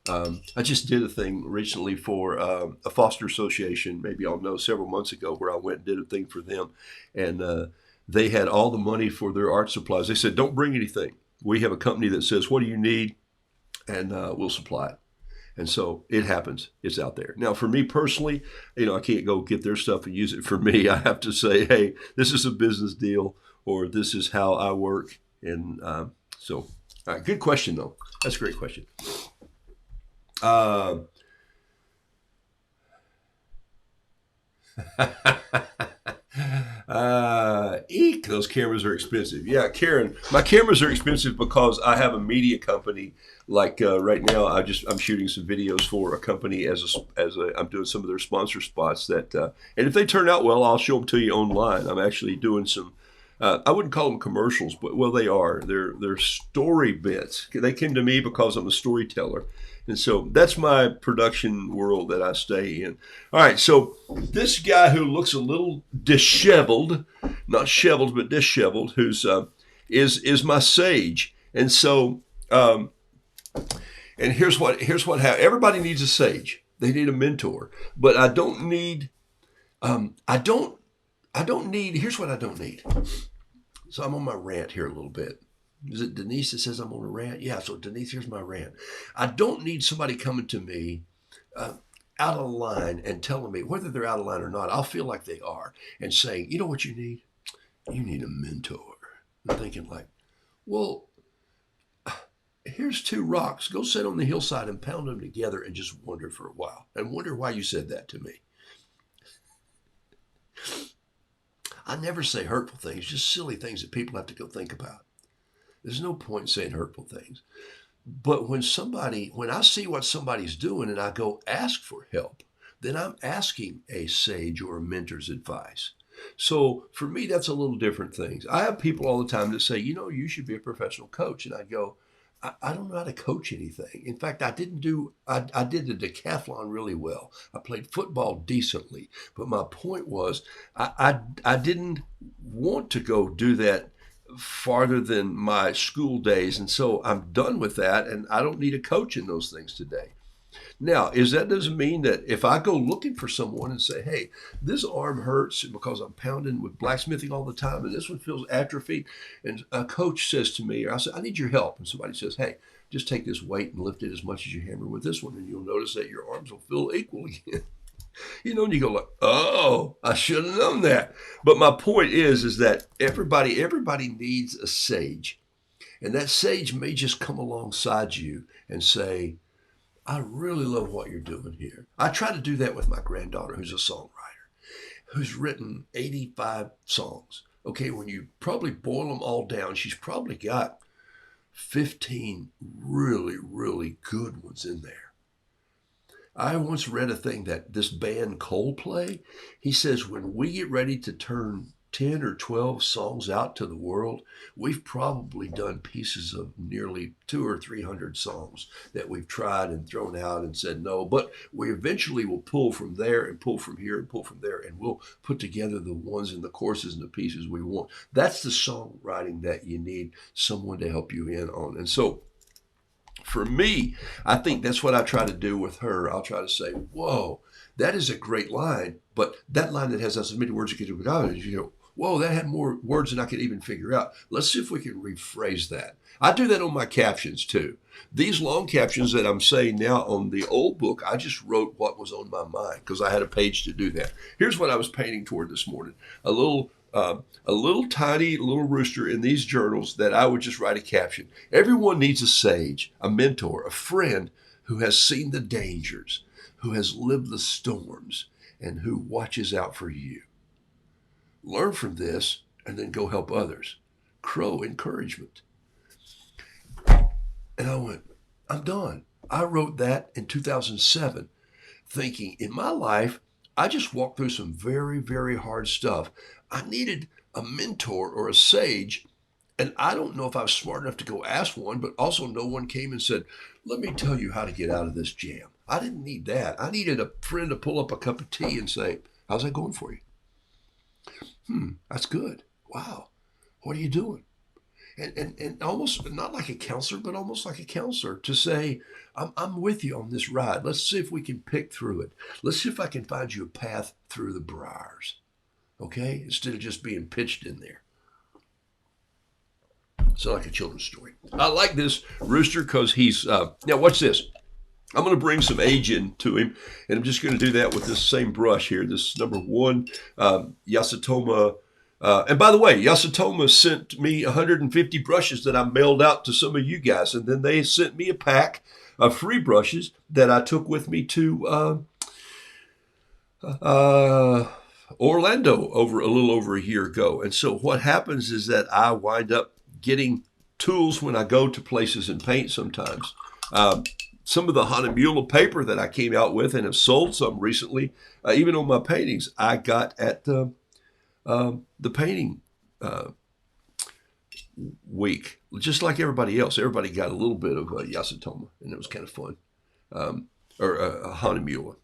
I just did a thing recently for a foster association, maybe y'all know, several months ago, where I went and did a thing for them. And they had all the money for their art supplies. They said, don't bring anything. We have a company that says, what do you need? And we'll supply it. And so it happens. It's out there. Now, for me personally, you know, I can't go get their stuff and use it for me. I have to say, hey, this is a business deal, or this is how I work. And so, all right, good question, though. That's a great question. Eek, those cameras are expensive. Yeah, Karen, my cameras are expensive because I have a media company. Like right now, I'm shooting some videos for a company I'm doing some of their sponsor spots that, and if they turn out well, I'll show them to you online. I'm actually doing some I wouldn't call them commercials, but well, they are. They're story bits. They came to me because I'm a storyteller, and so that's my production world that I stay in. All right, so this guy who looks a little disheveled, not shoveled but disheveled, who's is my sage, and so and here's what happens. Everybody needs a sage. They need a mentor, but I don't need. I don't need. Here's what I don't need. So I'm on my rant here a little bit. Is it Denise that says I'm on a rant? Yeah, so Denise, here's my rant. I don't need somebody coming to me out of line and telling me whether they're out of line or not. I'll feel like they are and saying, you know what you need? You need a mentor. I'm thinking like, well, here's two rocks. Go sit on the hillside and pound them together and just wonder for a while and wonder why you said that to me. I never say hurtful things, just silly things that people have to go think about. There's no point in saying hurtful things. But when I see what somebody's doing and I go ask for help, then I'm asking a sage or a mentor's advice. So for me, that's a little different things. I have people all the time that say, you should be a professional coach. And I go, I don't know how to coach anything. In fact, I did the decathlon really well. I played football decently. But my point was, I didn't want to go do that farther than my school days. And so I'm done with that. And I don't need a coach in those things today. Now, doesn't mean that if I go looking for someone and say, hey, this arm hurts because I'm pounding with blacksmithing all the time and this one feels atrophied, and a coach says to me, or I say, I need your help. And somebody says, hey, just take this weight and lift it as much as you hammer with this one, and you'll notice that your arms will feel equal again. And you go like, oh, I should have known that. But my point is that everybody needs a sage. And that sage may just come alongside you and say, I really love what you're doing here. I try to do that with my granddaughter, who's a songwriter, who's written 85 songs. Okay, when you probably boil them all down, she's probably got 15 really, really good ones in there. I once read a thing that this band Coldplay, he says when we get ready to turn 10 or 12 songs out to the world, we've probably done pieces of nearly 200 or 300 songs that we've tried and thrown out and said no, but we eventually will pull from there and pull from here and pull from there, and we'll put together the ones and the courses and the pieces we want. That's the songwriting that you need someone to help you in on. And so for me, I think that's what I try to do with her. I'll try to say, whoa, that is a great line, but that line that has as many words as you go, whoa, that had more words than I could even figure out. Let's see if we can rephrase that. I do that on my captions too. These long captions that I'm saying now on the old book, I just wrote what was on my mind because I had a page to do that. Here's what I was painting toward this morning. A little tiny little rooster in these journals that I would just write a caption. Everyone needs a sage, a mentor, a friend who has seen the dangers, who has lived the storms, and who watches out for you. Learn from this and then go help others. Crow encouragement. And I went, I'm done. I wrote that in 2007, thinking in my life, I just walked through some very, very hard stuff. I needed a mentor or a sage. And I don't know if I was smart enough to go ask one, but also no one came and said, let me tell you how to get out of this jam. I didn't need that. I needed a friend to pull up a cup of tea and say, how's that going for you? That's good. Wow. What are you doing? And almost not like a counselor, but almost like a counselor to say, I'm with you on this ride. Let's see if we can pick through it. Let's see if I can find you a path through the briars. Okay? Instead of just being pitched in there. So like a children's story. I like this rooster because he's, now watch this. I'm going to bring some age into him, and I'm just going to do that with this same brush here. This is number 1, Yasutoma. And by the way, Yasutoma sent me 150 brushes that I mailed out to some of you guys, and then they sent me a pack of free brushes that I took with me to Orlando a little over a year ago. And so what happens is that I wind up getting tools when I go to places and paint sometimes. Some of the Hanamula paper that I came out with and have sold some recently, even on my paintings, I got at the painting week, just like everybody else. Everybody got a little bit of Yasutoma, and it was kind of fun. Or Hanamura.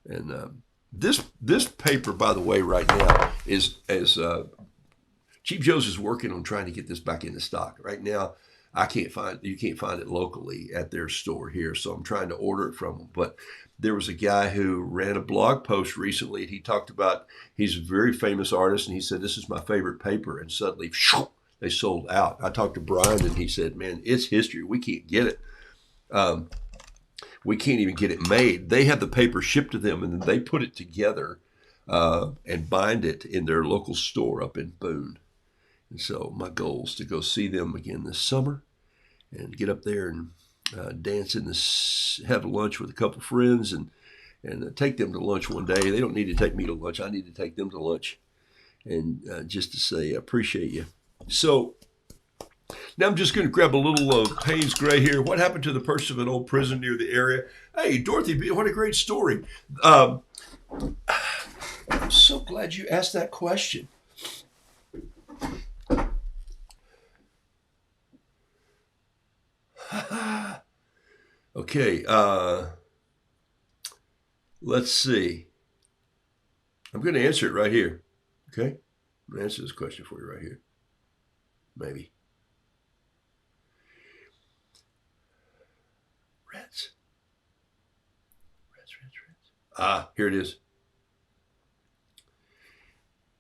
And this paper, by the way, right now is as Cheap Joe's is working on trying to get this back into stock. Right now, you can't find it locally at their store here, so I'm trying to order it from them. But there was a guy who ran a blog post recently, and he talked about, he's a very famous artist, and he said, this is my favorite paper, and suddenly they sold out. I talked to Brian, and he said, man, it's history. We can't get it. We can't even get it made. They have the paper shipped to them, and then they put it together and bind it in their local store up in Boone. And so my goal is to go see them again this summer and get up there and dance in this, have lunch with a couple friends and take them to lunch one day. They don't need to take me to lunch. I need to take them to lunch and just to say, I appreciate you. So now I'm just going to grab a little Payne's Gray here. What happened to the person of an old prison near the area? Hey, Dorothy, what a great story. I'm so glad you asked that question. Okay, let's see. I'm going to answer it right here. Okay? I'm going to answer this question for you right here. Maybe. Reds. Here it is.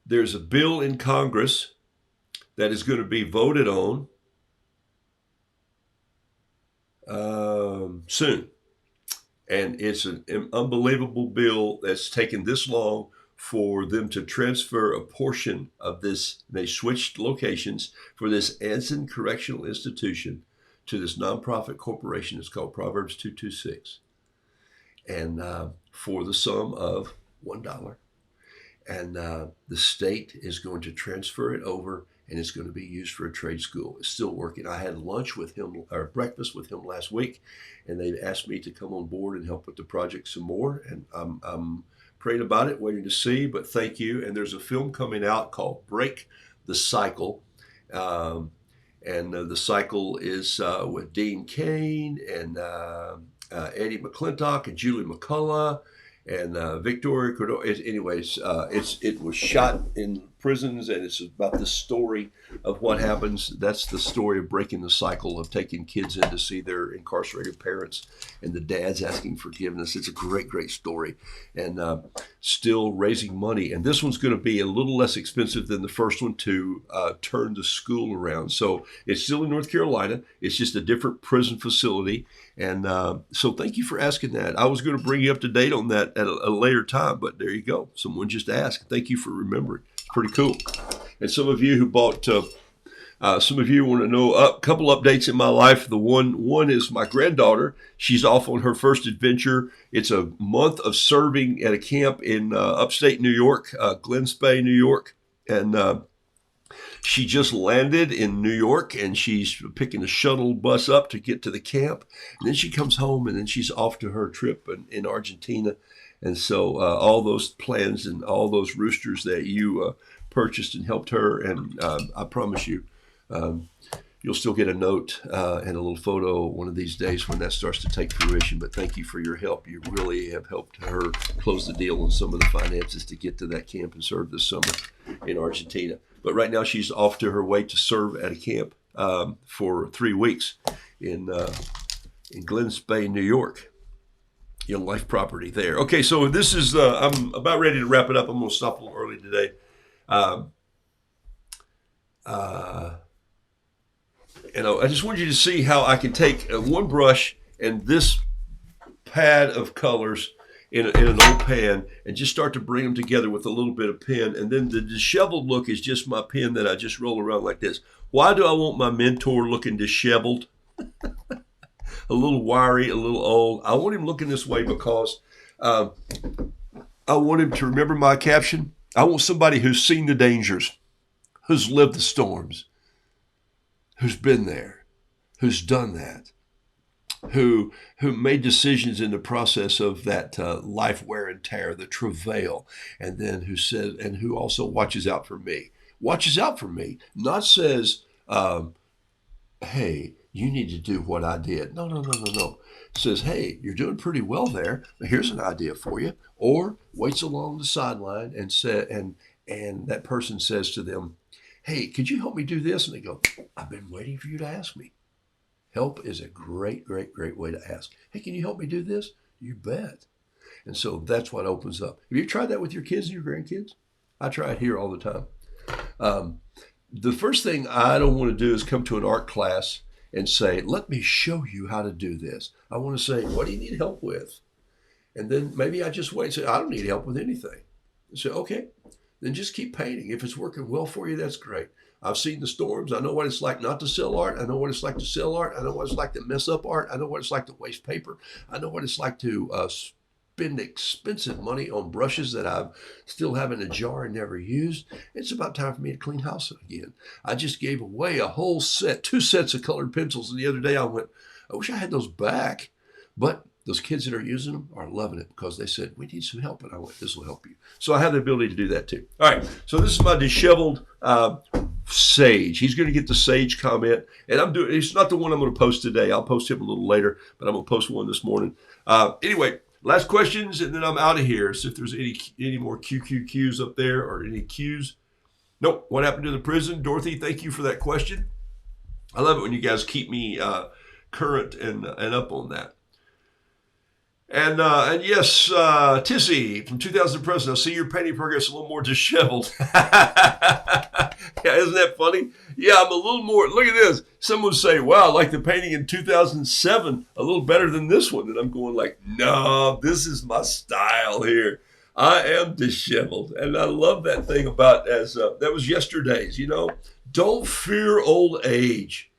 There's a bill in Congress that is going to be voted on soon. And it's an unbelievable bill that's taken this long for them to transfer a portion of this. They switched locations for this Anson Correctional Institution to this nonprofit corporation. It's called Proverbs 226. And for the sum of $1. And the state is going to transfer it over, and it's going to be used for a trade school. It's still working. I had lunch with him, or breakfast with him last week, and they asked me to come on board and help with the project some more. And I'm praying about it, waiting to see, but thank you. And there's a film coming out called Break the Cycle. And the cycle is with Dean Cain and Eddie McClintock and Julie McCullough and Victoria Cordova. Anyways, it was shot in prisons, and it's about the story of what happens. That's the story of breaking the cycle of taking kids in to see their incarcerated parents and the dads asking forgiveness. It's a great, great story, and still raising money. And this one's going to be a little less expensive than the first one to turn the school around. So it's still in North Carolina. It's just a different prison facility. And so thank you for asking that. I was going to bring you up to date on that at a later time, but there you go. Someone just asked. Thank you for remembering. It's pretty cool. And some of you who bought, some of you want to know a couple updates in my life. The one is my granddaughter. She's off on her first adventure. It's a month of serving at a camp in upstate New York, Glen Spey, New York. And she just landed in New York, and she's picking a shuttle bus up to get to the camp. And then she comes home, and then she's off to her trip in Argentina. And so all those plans and all those roosters that you purchased and helped her, and I promise you, you'll still get a note and a little photo one of these days when that starts to take fruition. But thank you for your help. You really have helped her close the deal on some of the finances to get to that camp and serve this summer in Argentina. But right now she's off to her way to serve at a camp for 3 weeks in Glen Spey, New York. Young Life Property there. Okay, so this is, I'm about ready to wrap it up. I'm going to stop a little early today. I just want you to see how I can take one brush and this pad of colors in an old pan and just start to bring them together with a little bit of pen. And then the disheveled look is just my pen that I just roll around like this. Why do I want my mentor looking disheveled? A little wiry, a little old. I want him looking this way because I want him to remember my caption. I want somebody who's seen the dangers, who's lived the storms, who's been there, who's done that, who made decisions in the process of that life wear and tear, the travail, and then who said, and who also watches out for me. watches out for me, not says, hey, you need to do what I did. No, no, no, no, no. Says, hey, you're doing pretty well there. Here's an idea for you. Or waits along the sideline and that person says to them, hey, could you help me do this? And they go, I've been waiting for you to ask me. Help is a great, great, great way to ask. Hey, can you help me do this? You bet. And so that's what opens up. Have you tried that with your kids and your grandkids? I try it here all the time. The first thing I don't want to do is come to an art class and say, let me show you how to do this. I want to say, what do you need help with? And then maybe I just wait and say, I don't need help with anything. And say, okay, then just keep painting. If it's working well for you, that's great. I've seen the storms. I know what it's like not to sell art. I know what it's like to sell art. I know what it's like to mess up art. I know what it's like to waste paper. I know what it's like to spend expensive money on brushes that I still have in a jar and never used. It's about time for me to clean house again. I just gave away a whole set, 2 sets of colored pencils. And the other day I went, I wish I had those back. But those kids that are using them are loving it because they said, we need some help. And I went, this will help you. So I have the ability to do that too. All right. So this is my disheveled sage. He's going to get the sage comment. And it's not the one I'm going to post today. I'll post him a little later, but I'm going to post one this morning. Anyway, last questions, and then I'm out of here. So if there's any more QQQs up there or any Qs. Nope. What happened to the prison? Dorothy, thank you for that question. I love it when you guys keep me current and up on that. And yes, Tissy from 2000 to present. I see your painting progress a little more disheveled. Yeah, isn't that funny? Yeah, I'm a little more. Look at this. Someone would say, wow, I like the painting in 2007 a little better than this one. And I'm going like, no, this is my style here. I am disheveled. And I love that thing about that was yesterday's, don't fear old age.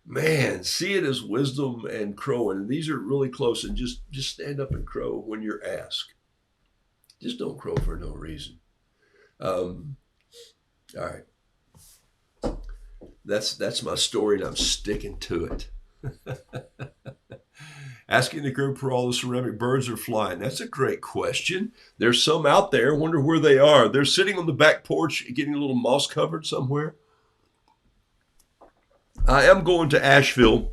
Man, see it as wisdom and crowing. And these are really close. And just stand up and crow when you're asked. Just don't crow for no reason. All right. That's my story, and I'm sticking to it. Asking the group where all the ceramic birds are flying. That's a great question. There's some out there. Wonder where they are. They're sitting on the back porch getting a little moss covered somewhere. I am going to Asheville.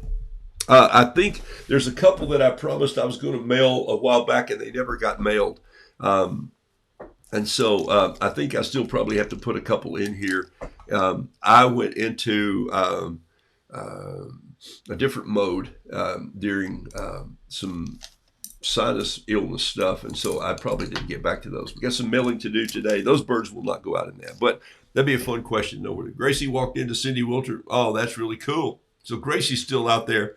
I think there's a couple that I promised I was going to mail a while back, and they never got mailed. And so I think I still probably have to put a couple in here. I went into a different mode during some sinus illness stuff, and so I probably didn't get back to those. We got some mailing to do today. Those birds will not go out in that, but that'd be a fun question to know where Gracie walked into Cindy Wilter. Oh, that's really cool. So Gracie's still out there.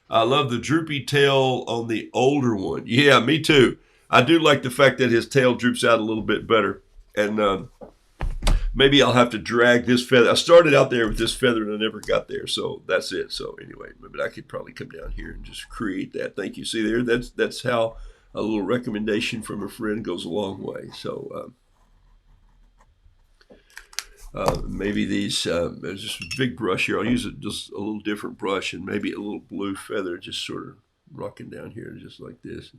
I love the droopy tail on the older one. Yeah, me too. I do like the fact that his tail droops out a little bit better. And maybe I'll have to drag this feather. I started out there with this feather and I never got there. So that's it. So anyway, but I could probably come down here and just create that. Thank you. See there? That's how a little recommendation from a friend goes a long way. So maybe these, there's just a big brush here. I'll use just a little different brush and maybe a little blue feather just sort of rocking down here just like this.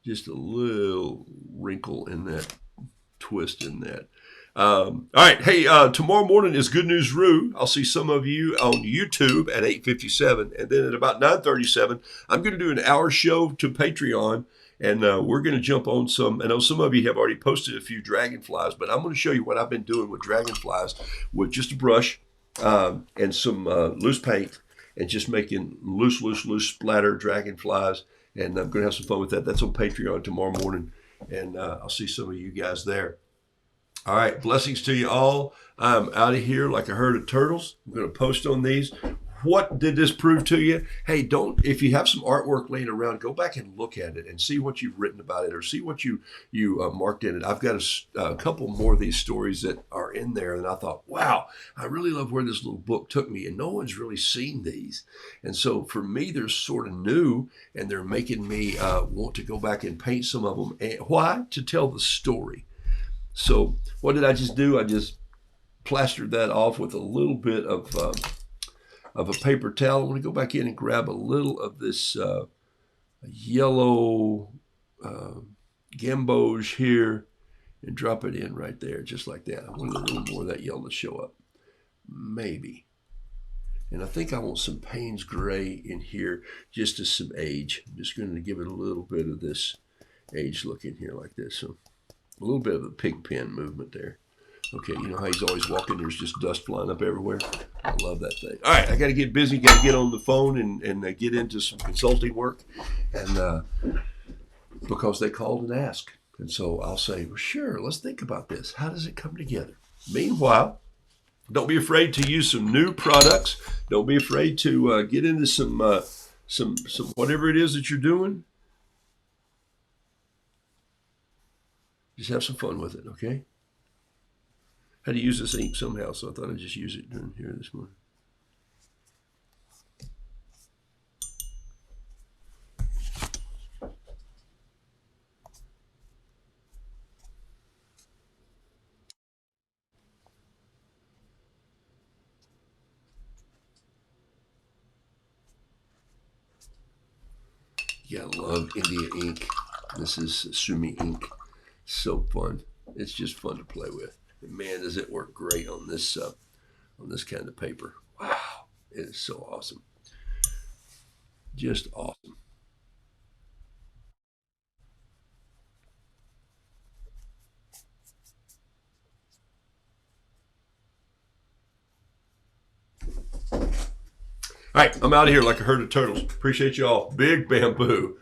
Just a little wrinkle in that, twist in that. All right. Hey, tomorrow morning is Good News Rue. I'll see some of you on YouTube at 8:57. And then at about 9:37, I'm going to do an hour show to Patreon. And we're going to jump on some. I know some of you have already posted a few dragonflies, but I'm going to show you what I've been doing with dragonflies with just a brush and some loose paint and just making loose splatter dragonflies. And I'm going to have some fun with that. That's on Patreon tomorrow morning. And I'll see some of you guys there. All right. Blessings to you all. I'm out of here like a herd of turtles. I'm going to post on these. What did this prove to you? Hey, if you have some artwork laying around, go back and look at it and see what you've written about it or see what you marked in it. I've got a couple more of these stories that are in there. And I thought, wow, I really love where this little book took me. And no one's really seen these. And so for me, they're sort of new and they're making me want to go back and paint some of them. And why? To tell the story. So what did I just do? I just plastered that off with a little bit of a paper towel. I want to go back in and grab a little of this yellow gamboge here and drop it in right there, just like that. I want a little more of that yellow to show up. Maybe. And I think I want some Payne's Gray in here just as some age. I'm just going to give it a little bit of this age look in here like this. So a little bit of a pig pen movement there. Okay, you know how he's always walking, there's just dust flying up everywhere? I love that thing. All right, I got to get busy, got to get on the phone and get into some consulting work. And because they called and asked. And so I'll say, well, sure, let's think about this. How does it come together? Meanwhile, don't be afraid to use some new products. Don't be afraid to get into some whatever it is that you're doing. Just have some fun with it, okay? Had to use this ink somehow, so I thought I'd just use it during here this morning. Yeah, I love India ink. This is Sumi ink. So fun. It's just fun to play with. And man, does it work great on this kind of paper. Wow, it is so awesome. Just awesome. All right, I'm out of here like a herd of turtles. Appreciate y'all. Big bamboo.